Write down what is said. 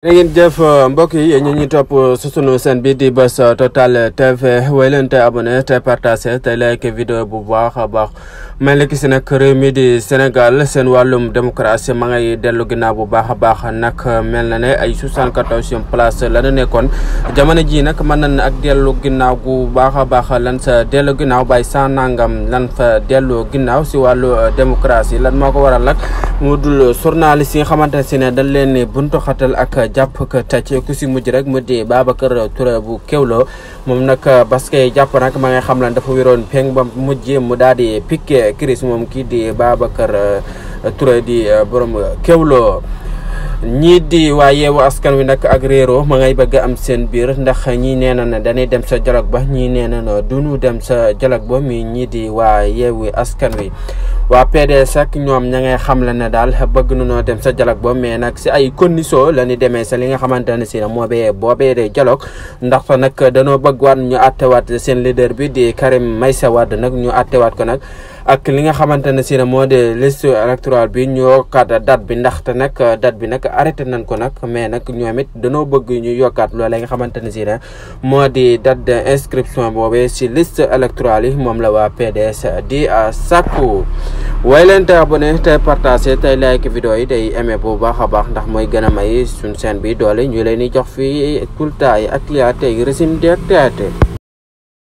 ngeen jëf mbokk yi ñu ñuy topp su sunu seen bi di Buzz Total TV way leen te abonné te partagé te like vidéo bu baax a baax mel ni ki si nag réew mi di Sénégal seen wàllum démocratie ma ngay dellu ginnaaw bu baax a baax nag mel na ne ay 74e place la ñu nekkoon jamono ji nag mën nañ ak dellu ginnaaw gu baax a baax lan sa dellu ginnaaw bay sa nangam lan fa dellu ginnaaw si wàllu démocratie lan moo ko waral nag mu dul journaliste yi nga xamante si ne dañ leen buntu xatal ak jàpp ko tàcc ku si mujj rek mu di Babacar Touré bu Kewlo moom nag parce que jàpp nag ma ngay xam lan dafa wéroon peng ba mujj mu daal di piqué crise moom kii di Babacar Touré di borom Kewlo ñii di waa Yewwi Askan Wi nag ak réero ma ngay bëgg am seen biir ndax ñii nee na ne dañuy dem sa dialogue ba ñii nee na ne duñu dem sa dialogue ba mi ñii di waa Yewwi Askan Wi waa PDS ak ñoom ña ngay xam la ne daal bëgg nañoo dem sa dialogue ba mais nag si ay conditions la ñu demee sa li nga xamante ne si ne boobee de dialogue ndax fa nag danoo bëgg waat ñu attewaat seen leader bi di Karim Meïssa Wade nag ñu attewaat ko nag ak li nga xamante ne si ne moo de liste électorale bi ñu yokkaat date bi ndaxte nag date bi nag arrêté nañ ko nag mais nag ñoom it danoo bëgg ñu yokkaat loolee nga xamante ne si ne moo di date de inscription boobee si liste électorale yi moom la waa PDS di sàkku way leen te abonné tey partagé tey like vidéo yi day aimé bu baax a baax ndax mooy gën a may suñ chaîne bi doole ñu leen di jox fii tout le temps yi actualité yi régime d'actualité